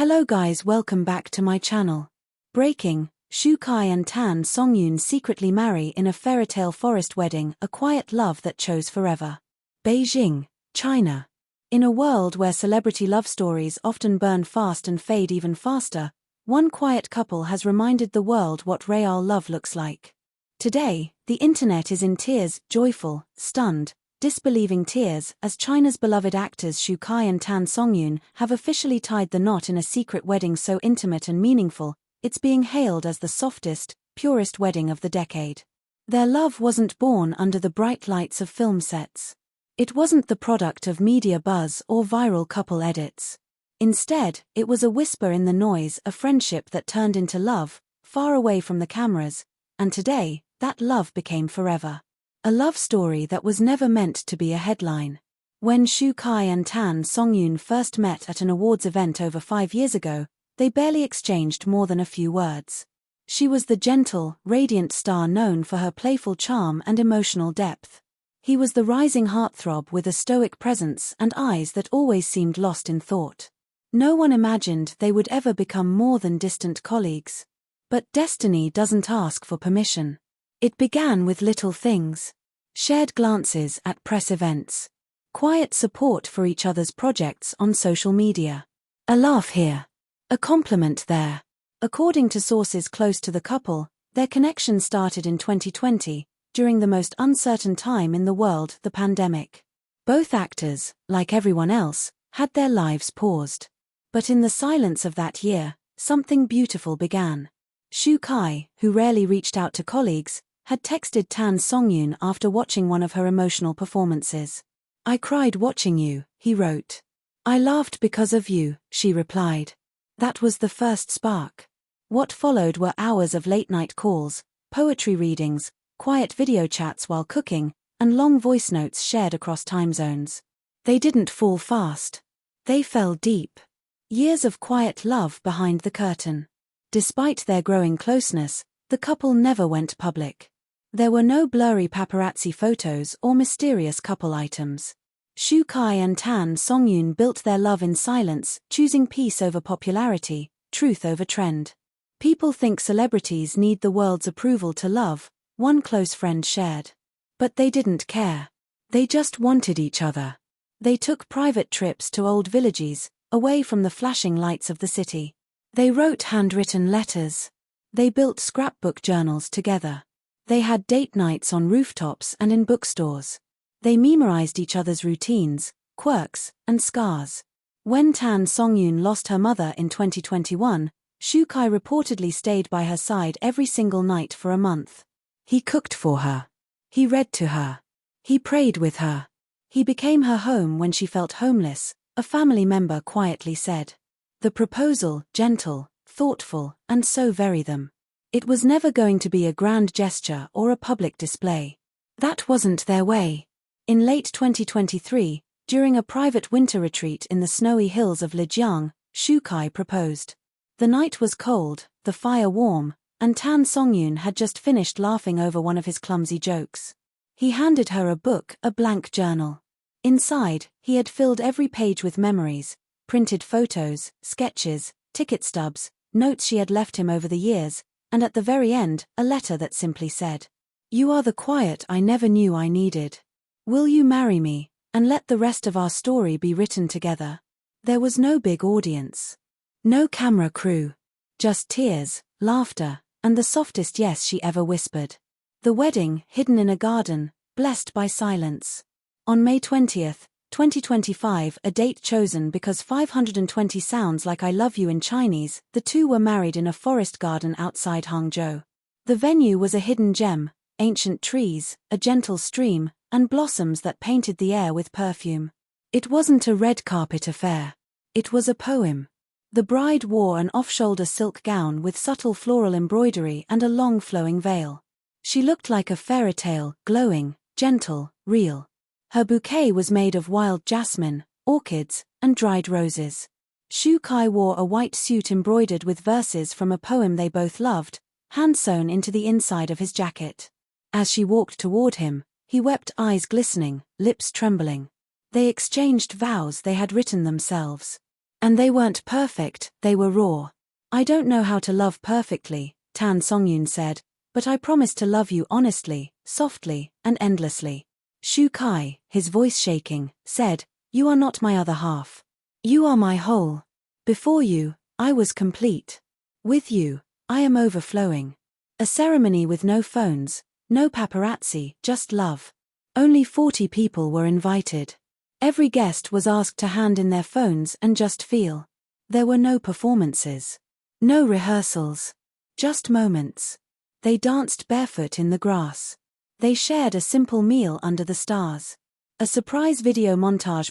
Hello guys, welcome back to my channel. Breaking, Shu Kai and Tan Songyun secretly marry in a fairytale forest wedding, a quiet love that chose forever. Beijing, China. In a world where celebrity love stories often burn fast and fade even faster, one quiet couple has reminded the world what real love looks like. Today, the internet is in tears, joyful, stunned, disbelieving tears, as China's beloved actors Shu Kai and Tan Songyun have officially tied the knot in a secret wedding so intimate and meaningful, it's being hailed as the softest, purest wedding of the decade. Their love wasn't born under the bright lights of film sets. It wasn't the product of media buzz or viral couple edits. Instead, it was a whisper in the noise, a friendship that turned into love, far away from the cameras, and today, that love became forever. A love story that was never meant to be a headline. When Shu Kai and Tan Songyun first met at an awards event over 5 years ago, they barely exchanged more than a few words. She was the gentle, radiant star known for her playful charm and emotional depth. He was the rising heartthrob with a stoic presence and eyes that always seemed lost in thought. No one imagined they would ever become more than distant colleagues. But destiny doesn't ask for permission. It began with little things. Shared glances at press events. Quiet support for each other's projects on social media. A laugh here. A compliment there. According to sources close to the couple, their connection started in 2020, during the most uncertain time in the world, the pandemic. Both actors, like everyone else, had their lives paused. But in the silence of that year, something beautiful began. Shu Kai, who rarely reached out to colleagues, had texted Tan Songyun after watching one of her emotional performances. "I cried watching you," he wrote. "I laughed because of you," she replied. That was the first spark. What followed were hours of late-night calls, poetry readings, quiet video chats while cooking, and long voice notes shared across time zones. They didn't fall fast. They fell deep. Years of quiet love behind the curtain. Despite their growing closeness, the couple never went public. There were no blurry paparazzi photos or mysterious couple items. Shu Kai and Tan Songyun built their love in silence, choosing peace over popularity, truth over trend. "People think celebrities need the world's approval to love," one close friend shared. But they didn't care. They just wanted each other. They took private trips to old villages, away from the flashing lights of the city. They wrote handwritten letters. They built scrapbook journals together. They had date nights on rooftops and in bookstores. They memorized each other's routines, quirks, and scars. When Tan Songyun lost her mother in 2021, Shu Kai reportedly stayed by her side every single night for a month. He cooked for her. He read to her. He prayed with her. He became her home when she felt homeless, a family member quietly said. The proposal, gentle, thoughtful, and so very them. It was never going to be a grand gesture or a public display. That wasn't their way. In late 2023, during a private winter retreat in the snowy hills of Lijiang, Shu Kai proposed. The night was cold, the fire warm, and Tan Songyun had just finished laughing over one of his clumsy jokes. He handed her a book, a blank journal. Inside, he had filled every page with memories, printed photos, sketches, ticket stubs, notes she had left him over the years, and at the very end, a letter that simply said, "You are the quiet I never knew I needed. Will you marry me, and let the rest of our story be written together?" There was no big audience. No camera crew. Just tears, laughter, and the softest yes she ever whispered. The wedding, hidden in a garden, blessed by silence. On May 20th, 2025, a date chosen because 520 sounds like "I love you" in Chinese, the two were married in a forest garden outside Hangzhou. The venue was a hidden gem, ancient trees, a gentle stream, and blossoms that painted the air with perfume. It wasn't a red carpet affair. It was a poem. The bride wore an off-shoulder silk gown with subtle floral embroidery and a long flowing veil. She looked like a fairy tale, glowing, gentle, real. Her bouquet was made of wild jasmine, orchids, and dried roses. Shu Kai wore a white suit embroidered with verses from a poem they both loved, hand-sewn into the inside of his jacket. As she walked toward him, he wept, eyes glistening, lips trembling. They exchanged vows they had written themselves. And they weren't perfect, they were raw. I don't know how to love perfectly, Tan Songyun said, but I promise to love you honestly, softly, and endlessly. Shu Kai, his voice shaking, said, you are not my other half. You are my whole. Before you, I was complete. With you, I am overflowing. A ceremony with no phones, no paparazzi, just love. Only 40 people were invited. Every guest was asked to hand in their phones and just feel. There were no performances. No rehearsals. Just moments. They danced barefoot in the grass. They shared a simple meal under the stars. A surprise video montage